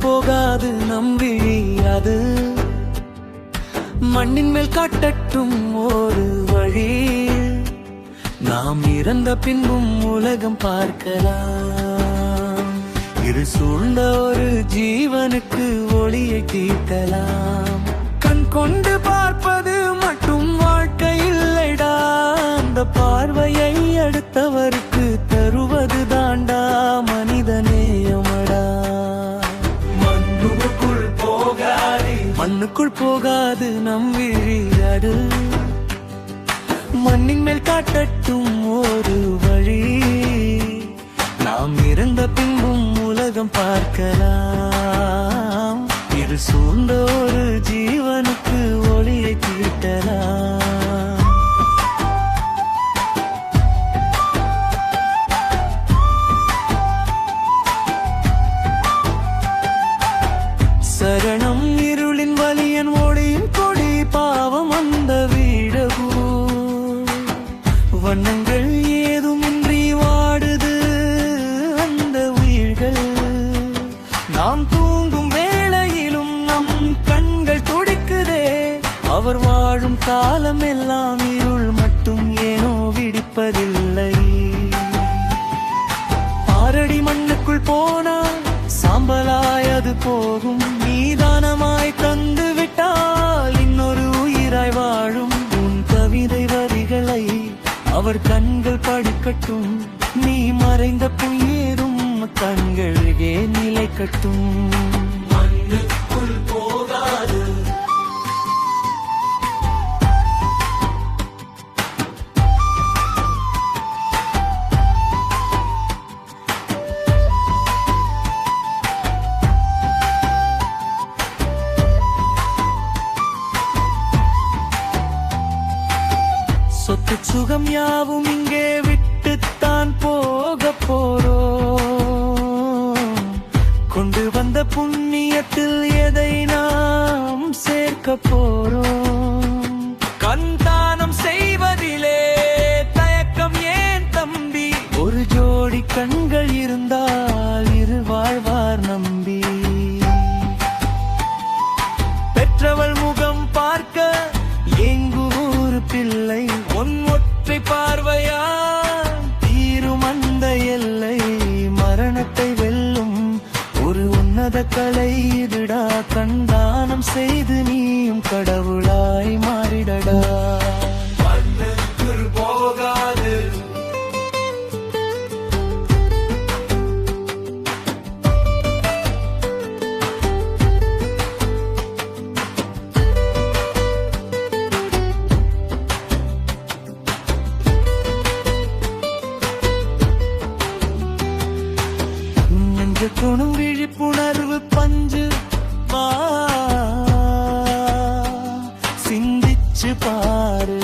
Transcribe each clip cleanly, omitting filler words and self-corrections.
போகாது நம் விழி அது மண்ணின் மேல் காட்டட்டும் ஒரு வழி நாம் இறந்த பின்பும் உலகம் பார்க்கலாம் இருள் சூழ்ந்த ஒரு ஜீவனுக்கு ஒளியை தீர்க்கலாம் கண் கொண்டு பார்ப்பது மட்டும் வாழ்க்கை இல்லைடா அந்த பார்வையை அடுத்தவருக்கு தருவது தாண்டா மனிதநேயமடா மண்ணுக்குள் போகாது நம் விழி அது மண்ணின் மேல் காட்டட்டும் ஒரு வழி நாம் இறந்த பின்பும் உலகம் பார்க்கலாம் இருள் சூழ்ந்த ஒரு ஜீவனுக்கு ஒளியை தீட்டலாம் சரணம் இருளின் வலியன் ஒளியின் கொடி பாவம் அந்த வீடகூ வண்ணங்கள் ஏதுமின்றி வாடுது அந்த உயிர்கள் நாம் தூங்கும் வேளையிலும் நம் கண்கள் துடிக்குதே அவர் வாழும் காலம் எல்லாம் இருள் மட்டும் ஏனோ விடிப்பதில்லை ஆறடி மண்ணுக்குள் போனால் சாம்பலாய் அது போகும் நீதானமாய் தந்து விட்டால் இன்னொரு உயிராய் வாழும் உன் கவிதை வரிகளை அவர் கண்கள் படிக்கட்டும் நீ மறைந்த புயரும் கண்களுக்கே நிலை கட்டும் மண்ணுக்குள் போகாது சொத்து சுகம் யாவும் இங்கே விட்டுத்தான் போக போறோம் கொண்டு வந்த புண்ணியத்தில் எதை நாம் சேர்க்க போறோம் கண்தானம் செய்வதிலே தயக்கம் ஏன் தம்பி ஒரு ஜோடி கண்கள் இருந்தால் இரு வாழ்வார் நம்பி பெற்றவள் முகம் பார்க்க எங்கூர் பிள்ளை ஒற்றை பார்வையா தீரும் அந்த எல்லை மரணத்தை வெல்லும் ஒரு உன்னத கலை இதுடா கண்தானம் செய்து நீயும் கடவுளாய் மாறிடடா போகாது துணும் விழிப்புணர்வு பஞ்சு சிந்திச்சு பாரு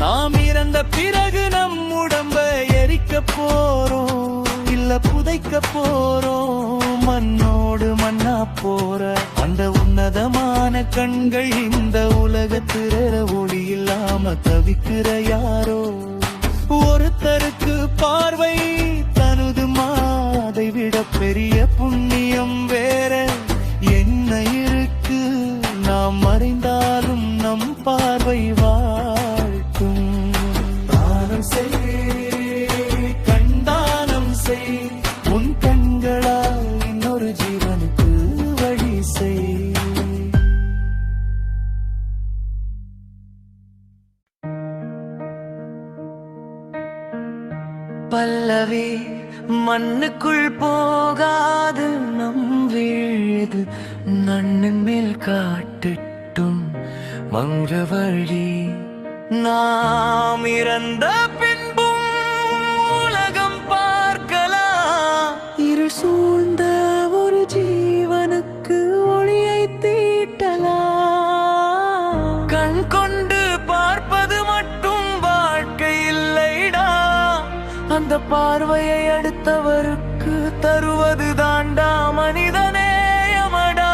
நாம் இறந்த பிறகு நம் உடம்ப எரிக்க போறோம் இல்ல புதைக்க போறோம் மண்ணோடு மண்ணா போற அந்த உன்னதமான கண்கள் இந்த உலகத்திர ஒளி இல்லாம தவிக்கிற யாரோ ஒருத்தருக்கு பார்வை தனது மாதை விட பெரிய புண்ணியம் வேற என்ன இருக்கு நாம் மறைந்தாலும் நம் பார்வை வாழ்க்கும் தானம் செய் கண்தானம் செய் உன் கண்களால் இன்னொரு ஜீவனுக்கு வழி செய் பல்லவி மண்ணுக்குள் போகாது நம் வீழ்து நண்ணின் மேல் காட்டட்டும் மங்க வழி நாம் இறந்த பின்பும் உலகம் பார்க்கலாம் இருள் சூழ்ந்த ஒரு ஜீவனுக்கு ஒளியை தீட்டலாம் கண் கொண்டு பார்ப்பது மட்டும் வாழ்க்கை இல்லைடா அந்த பார்வையை அடுத்தவருக்கு தருவது தாண்டா மனிதநேயமடா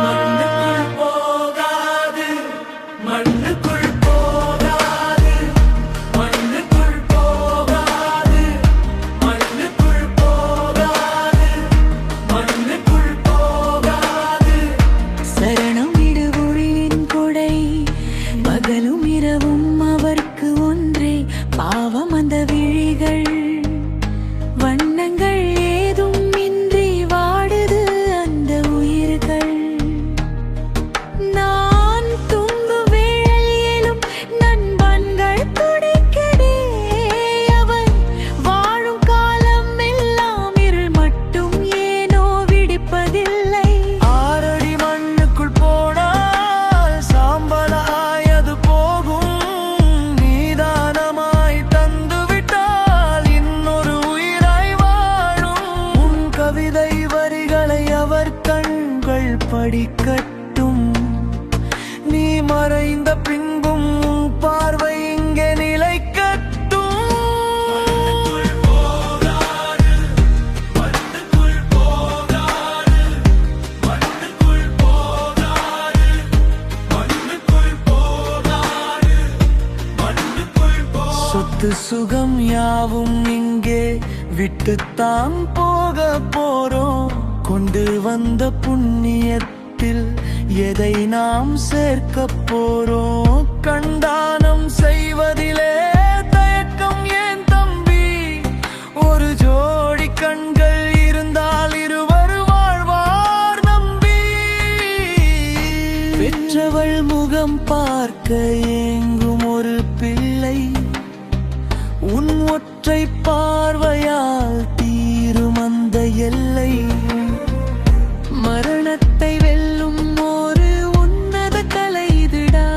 மண்ணுக்குள் போகாது மண்ணுக்குள் போகாது மண்ணுக்குள் போகாது மண்ணுக்குள் போகாது இரவும் அவர்க்கு ஒன்றே பாவம் அந்த விழிகள் வண்ணங்கள் ஏதும் இன்றி வாடுது அந்த உயிர்கள். நான் தூங்கு வேளையிலும் நண்பன்கள் துடிக்கவே அவன் வாழும் காலம் எல்லாம் இருள் மட்டும் ஏனோ விடிப்பதில்லை. ஆறடி மண்ணுக்குள் போனால் சாம்பலாய் அது போகும். நீதானமாய் தந்து விட்டால் இன்னொரு உயிராய் வாழும். உன் கவிதை வரிகளை அவர் கண்கள் படிக்கட்டும். நீ மறைந்த பின்பும் உன் பார்வை இங்கே நிலைக்கட்டும். சொத்து சுகம் யாவும் இங்கே விட்டுத்தான் போக போறோம். கொண்டு வந்த புண்ணியத்தில் எதை நாம் சேர்க்க போறோம்? கண்டானம் செய்வதிலே தயக்கம் ஏன் தம்பி? ஒரு ஜோடி கண்கள் இருந்தால் இருவர் வாழ்வார் நம்பி. பெற்றவள் முகம் பார்க்க ஏங்கும் ஒரு பிள்ளை உன் ஒற்றை பார்வையால் தீரும் அந்த எல்லை. மரணத்தை வெல்லும் ஒரு உன்னத கலை இதுடா.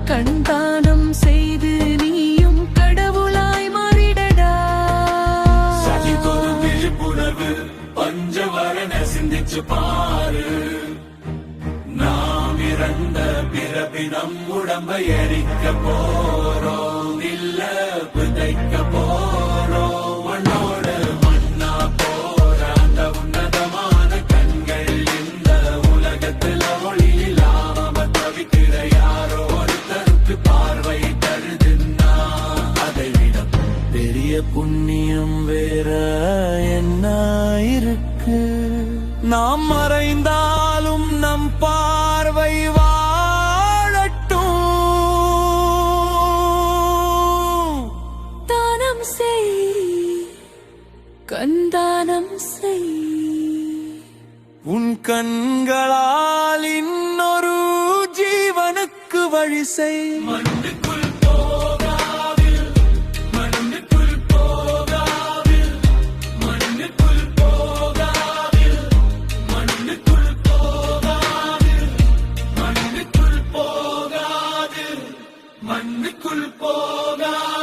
கண்தானம் செய்து நீயும் கடவுளாய் மாறிடடா. சகிதொரு விழிப்புணர்வு பஞ்சவரண சிந்திச்சு பாரு. நாம் இறந்த பிறவி நம் உடம்பை எரிக்க போறோம், இல்ல புதைக்க போறோம். மண்ணோட மண்ணா போற அந்த உன்னதமான கண்கள் இந்த உலகத்துல ஒளி இல்லாம தவிக்கிற யாரோ ஒருத்தருக்கு பார்வை தருதுன்னா அதை விட பெரிய புண்ணியம் வேற என்ன இருக்கு? நாம் மறைந்தாலும் நம் பார்வை வாழட்டும். தானம் செய், கண்தானம் செய். உன் கண்களால் இன்னொரு ஜீவனுக்கு வழி செய். மண்ணுக்குள் போகாவில், மண்ணுக்குள் போகாவில், மண்ணுக்குள் போகாவில், மண்ணுக்குள் போகாவில், மண்ணுக்குள் போகாவில், மண்ணுக்குள் போகாவில்.